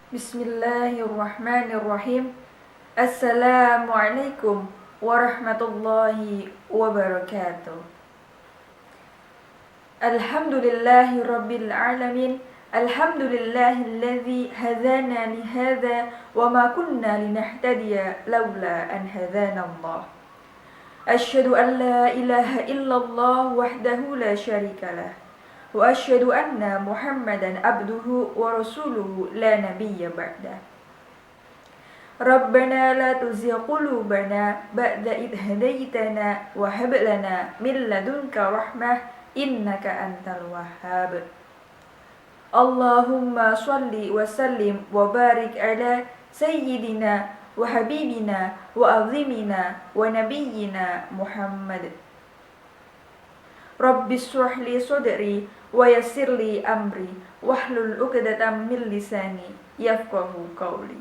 Bismillahirrahmanirrahim. Assalamualaikum warahmatullahi wabarakatuh. Alhamdulillahi rabbil alamin. Alhamdulillahilladzi hadana li hadza wa ma kunna linahtadiya laula an hadana Allah. Asyhadu an la ilaha illallah wahdahu la syarikalah. Wa asyhadu anna Muhammadan abduhu wa rasuluhu la nabiyya ba'dah. Rabbana la tuzigh qulubana ba'da idh hadaitana wa hab lana min ladunka rahmah innaka antal wahhab. Allahumma shalli wa sallim wa barik ala sayyidina wa habibina wa azimina wa nabiyyina Muhammad. Rabbi shrah li sadri wa yassir li amri wahlul 'uqdatam min lisani yafqahu qawli.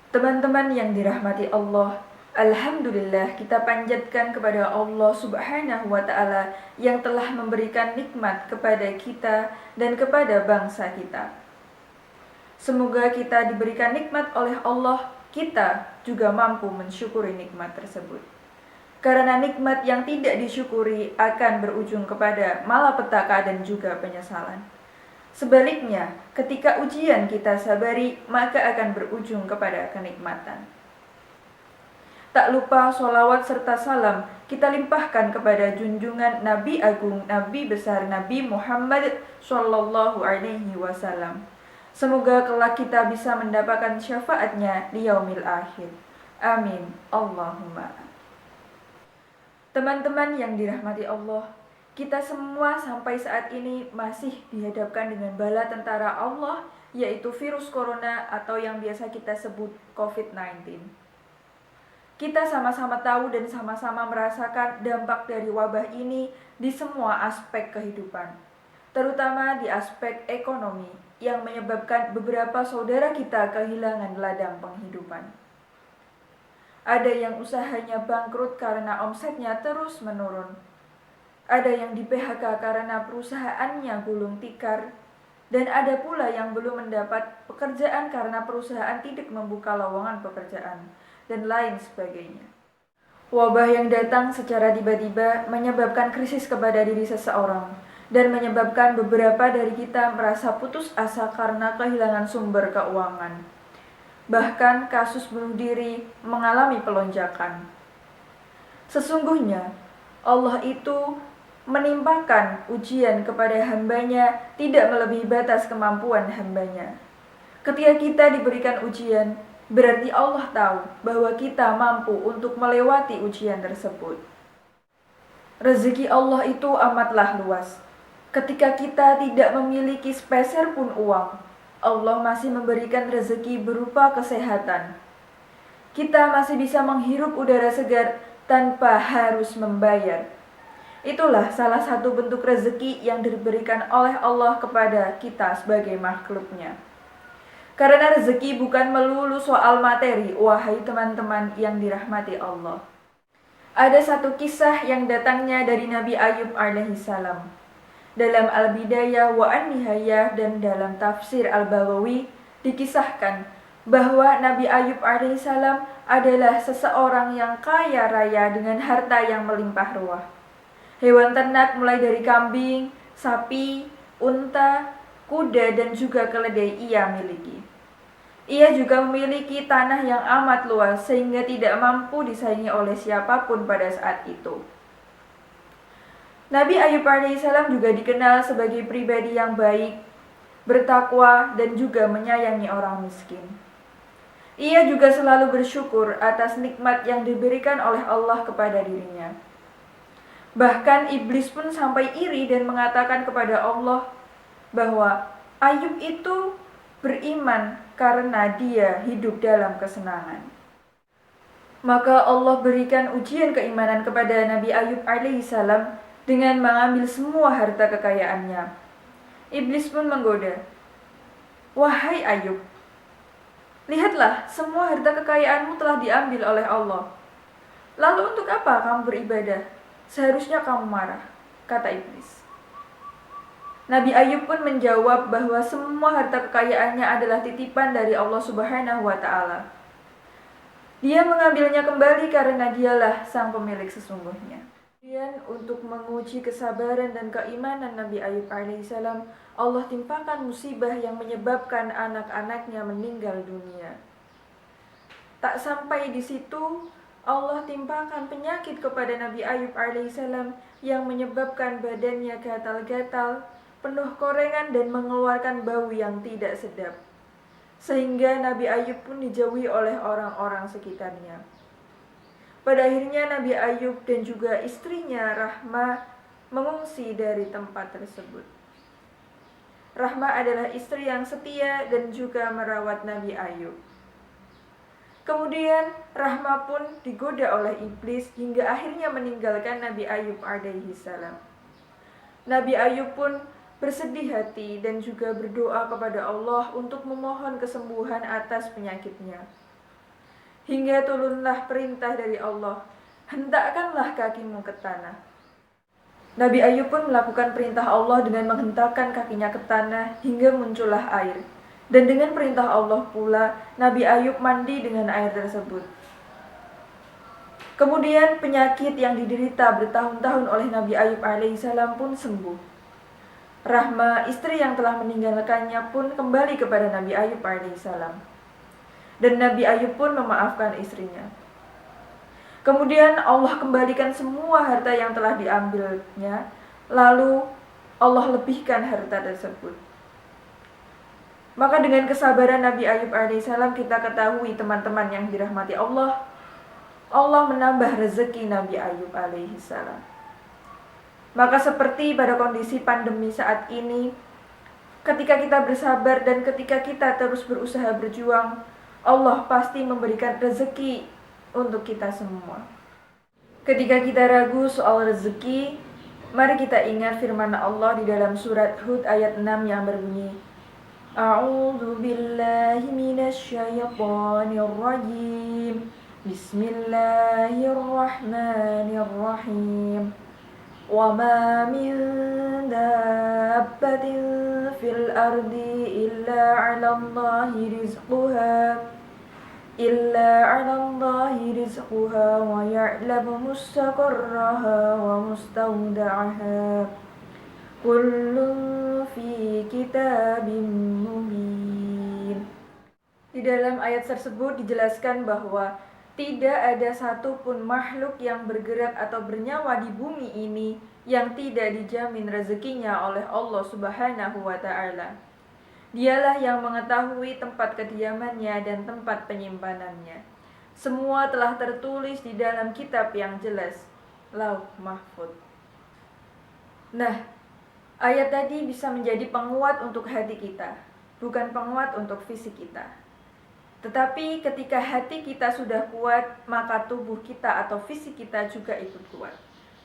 Teman-teman yang dirahmati Allah, alhamdulillah kita panjatkan kepada Allah Subhanahu wa taala yang telah memberikan nikmat kepada kita dan kepada bangsa kita. Semoga kita diberikan nikmat oleh Allah, kita juga mampu mensyukuri nikmat tersebut. Karena nikmat yang tidak disyukuri akan berujung kepada malapetaka dan juga penyesalan. Sebaliknya, ketika ujian kita sabari, maka akan berujung kepada kenikmatan. Tak lupa sholawat serta salam kita limpahkan kepada junjungan Nabi Agung, Nabi besar Nabi Muhammad Sallallahu Alaihi Wasallam. Semoga kelak kita bisa mendapatkan syafaatnya di yaumil akhir. Amin. Allahumma. Teman-teman yang dirahmati Allah, kita semua sampai saat ini masih dihadapkan dengan bala tentara Allah, yaitu virus corona atau yang biasa kita sebut COVID-19. Kita sama-sama tahu dan sama-sama merasakan dampak dari wabah ini di semua aspek kehidupan, terutama di aspek ekonomi yang menyebabkan beberapa saudara kita kehilangan ladang penghidupan. Ada yang usahanya bangkrut karena omsetnya terus menurun. Ada yang di PHK karena perusahaannya gulung tikar. Dan ada pula yang belum mendapat pekerjaan karena perusahaan tidak membuka lowongan pekerjaan, dan lain sebagainya. Wabah yang datang secara tiba-tiba menyebabkan krisis kepada diri seseorang, dan menyebabkan beberapa dari kita merasa putus asa karena kehilangan sumber keuangan. Bahkan kasus bunuh diri mengalami pelonjakan. Sesungguhnya Allah itu menimpakan ujian kepada hambanya tidak melebihi batas kemampuan hambanya. Ketika kita diberikan ujian, berarti Allah tahu bahwa kita mampu untuk melewati ujian tersebut. Rezeki Allah itu amatlah luas. Ketika kita tidak memiliki sepeser pun uang, Allah masih memberikan rezeki berupa kesehatan. Kita masih bisa menghirup udara segar tanpa harus membayar. Itulah salah satu bentuk rezeki yang diberikan oleh Allah kepada kita sebagai makhluknya. Karena rezeki bukan melulu soal materi, wahai teman-teman yang dirahmati Allah. Ada satu kisah yang datangnya dari Nabi Ayub alaihissalam. Dalam Al-Bidayah wa An-Nihayah dan dalam tafsir Al-Bawawi dikisahkan bahwa Nabi Ayub alaihissalam adalah seseorang yang kaya raya dengan harta yang melimpah ruah. Hewan ternak mulai dari kambing, sapi, unta, kuda dan juga keledai ia miliki. Ia juga memiliki tanah yang amat luas sehingga tidak mampu disaingi oleh siapapun pada saat itu. Nabi Ayub alaihissalam juga dikenal sebagai pribadi yang baik, bertakwa, dan juga menyayangi orang miskin. Ia juga selalu bersyukur atas nikmat yang diberikan oleh Allah kepada dirinya. Bahkan iblis pun sampai iri dan mengatakan kepada Allah bahwa Ayub itu beriman karena dia hidup dalam kesenangan. Maka Allah berikan ujian keimanan kepada Nabi Ayub alaihissalam dengan mengambil semua harta kekayaannya. Iblis pun menggoda, "Wahai Ayub, lihatlah semua harta kekayaanmu telah diambil oleh Allah. Lalu untuk apa kamu beribadah? Seharusnya kamu marah," kata iblis. Nabi Ayub pun menjawab bahwa semua harta kekayaannya adalah titipan dari Allah Subhanahu wa Ta'ala. Dia mengambilnya kembali karena dialah sang pemilik sesungguhnya. Kemudian untuk menguji kesabaran dan keimanan Nabi Ayub alaihissalam, Allah timpakan musibah yang menyebabkan anak-anaknya meninggal dunia. Tak sampai di situ, Allah timpakan penyakit kepada Nabi Ayub alaihissalam yang menyebabkan badannya gatal-gatal, penuh korengan dan mengeluarkan bau yang tidak sedap. Sehingga Nabi Ayub pun dijauhi oleh orang-orang sekitarnya. Pada akhirnya Nabi Ayub dan juga istrinya Rahma mengungsi dari tempat tersebut. Rahma adalah istri yang setia dan juga merawat Nabi Ayub. Kemudian Rahma pun digoda oleh iblis hingga akhirnya meninggalkan Nabi Ayub alaihissalam. Nabi Ayub pun bersedih hati dan juga berdoa kepada Allah untuk memohon kesembuhan atas penyakitnya. Hingga turunlah perintah dari Allah, hentakkanlah kakimu ke tanah. Nabi Ayub pun melakukan perintah Allah dengan menghentakkan kakinya ke tanah hingga muncullah air. Dan dengan perintah Allah pula, Nabi Ayub mandi dengan air tersebut. Kemudian penyakit yang diderita bertahun-tahun oleh Nabi Ayub alaihissalam pun sembuh. Rahma, istri yang telah meninggalkannya pun kembali kepada Nabi Ayub alaihissalam. Dan Nabi Ayub pun memaafkan istrinya. Kemudian Allah kembalikan semua harta yang telah diambilnya, lalu Allah lebihkan harta tersebut. Maka dengan kesabaran Nabi Ayub alaihissalam kita ketahui teman-teman yang dirahmati Allah, Allah menambah rezeki Nabi Ayub alaihissalam. Maka seperti pada kondisi pandemi saat ini, ketika kita bersabar dan ketika kita terus berusaha berjuang, Allah pasti memberikan rezeki untuk kita semua. Ketika kita ragu soal rezeki, mari kita ingat firman Allah di dalam surat Hud ayat 6 yang berbunyi, A'udzu billahi minasy syaithanir rajim. Bismillahirrahmanirrahim. Wa ma min dabbatin fil ardi illa 'alallahi rizquha wa ya'lamu mustaqarraha wa mustawda'aha. Kullun fi kitabim mubin. Di dalam ayat tersebut dijelaskan bahwa tidak ada satupun makhluk yang bergerak atau bernyawa di bumi ini yang tidak dijamin rezekinya oleh Allah Subhanahu wa Ta'ala. Dialah yang mengetahui tempat kediamannya dan tempat penyimpanannya. Semua telah tertulis di dalam kitab yang jelas, Lauh Mahfuz. Nah, ayat tadi bisa menjadi penguat untuk hati kita, bukan penguat untuk fisik kita. Tetapi ketika hati kita sudah kuat, maka tubuh kita atau fisik kita juga ikut kuat.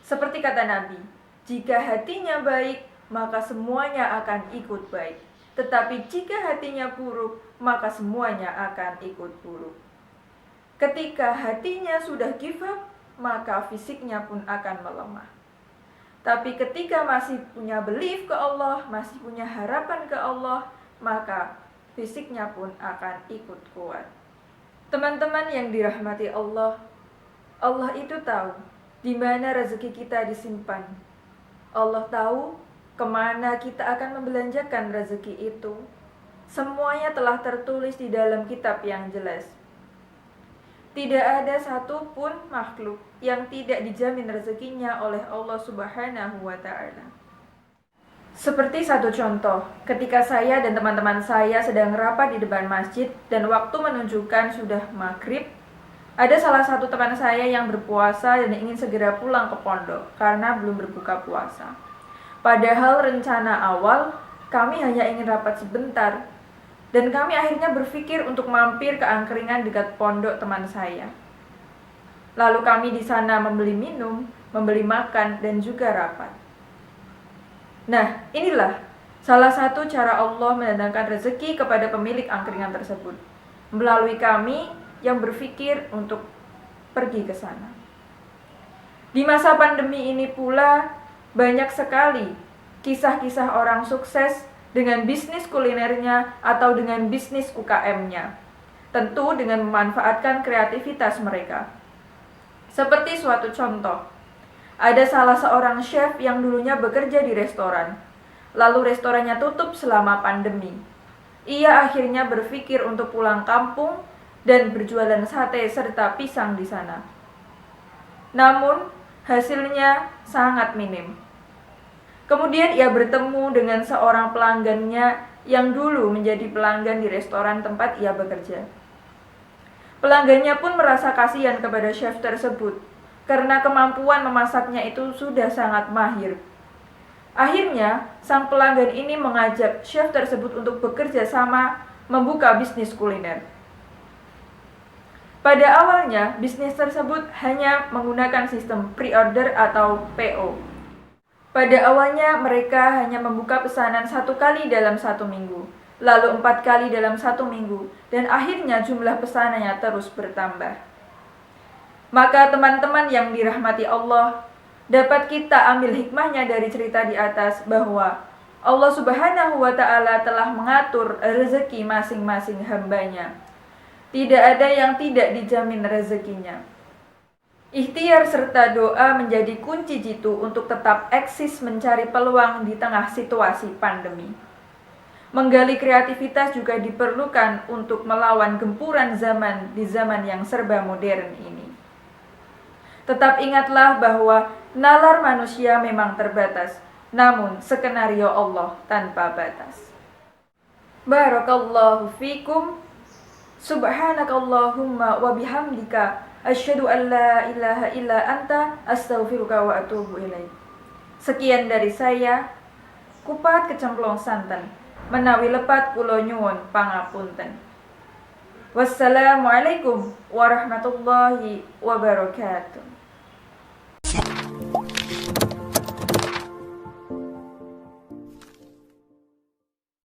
Seperti kata Nabi, jika hatinya baik, maka semuanya akan ikut baik. Tetapi jika hatinya buruk, maka semuanya akan ikut buruk. Ketika hatinya sudah give up, maka fisiknya pun akan melemah. Tapi ketika masih punya belief ke Allah, masih punya harapan ke Allah, maka fisiknya pun akan ikut kuat. Teman-teman yang dirahmati Allah, Allah itu tahu di mana rezeki kita disimpan. Allah tahu kemana kita akan membelanjakan rezeki itu. Semuanya telah tertulis di dalam kitab yang jelas. Tidak ada satupun makhluk yang tidak dijamin rezekinya oleh Allah Subhanahu wa Ta'ala. Seperti satu contoh, ketika saya dan teman-teman saya sedang rapat di depan masjid dan waktu menunjukkan sudah maghrib, ada salah satu teman saya yang berpuasa dan ingin segera pulang ke pondok karena belum berbuka puasa. Padahal rencana awal kami hanya ingin rapat sebentar, dan kami akhirnya berpikir untuk mampir ke angkringan dekat pondok teman saya. Lalu kami di sana membeli minum, membeli makan, dan juga rapat. Nah, inilah salah satu cara Allah mendatangkan rezeki kepada pemilik angkringan tersebut, melalui kami yang berpikir untuk pergi ke sana. Di masa pandemi ini pula, banyak sekali kisah-kisah orang sukses dengan bisnis kulinernya atau dengan bisnis UKM-nya. Tentu dengan memanfaatkan kreativitas mereka. Seperti suatu contoh, ada salah seorang chef yang dulunya bekerja di restoran. Lalu restorannya tutup selama pandemi. Ia akhirnya berpikir untuk pulang kampung dan berjualan sate serta pisang di sana. Namun, hasilnya sangat minim. Kemudian ia bertemu dengan seorang pelanggannya yang dulu menjadi pelanggan di restoran tempat ia bekerja. Pelanggannya pun merasa kasihan kepada chef tersebut karena kemampuan memasaknya itu sudah sangat mahir. Akhirnya, sang pelanggan ini mengajak chef tersebut untuk bekerja sama membuka bisnis kuliner. Pada awalnya, bisnis tersebut hanya menggunakan sistem pre-order atau PO. Pada awalnya, mereka hanya membuka pesanan 1 kali dalam 1 minggu, lalu 4 kali dalam 1 minggu, dan akhirnya jumlah pesanannya terus bertambah. Maka teman-teman yang dirahmati Allah, dapat kita ambil hikmahnya dari cerita di atas bahwa Allah Subhanahu wa Ta'ala telah mengatur rezeki masing-masing hambanya. Tidak ada yang tidak dijamin rezekinya. Ikhtiar serta doa menjadi kunci jitu untuk tetap eksis mencari peluang di tengah situasi pandemi. Menggali kreativitas juga diperlukan untuk melawan gempuran zaman di zaman yang serba modern ini. Tetap ingatlah bahwa nalar manusia memang terbatas, namun skenario Allah tanpa batas. Barakallahu fikum. Subhanakallahumma wa bihamdika asyhadu an la ilaha illa anta astaghfiruka wa atubu ilaik. Sekian dari saya, kupat kecemplung santen, menawi lepat kula nyuwun pangapunten. Wassalamualaikum warahmatullahi wabarakatuh.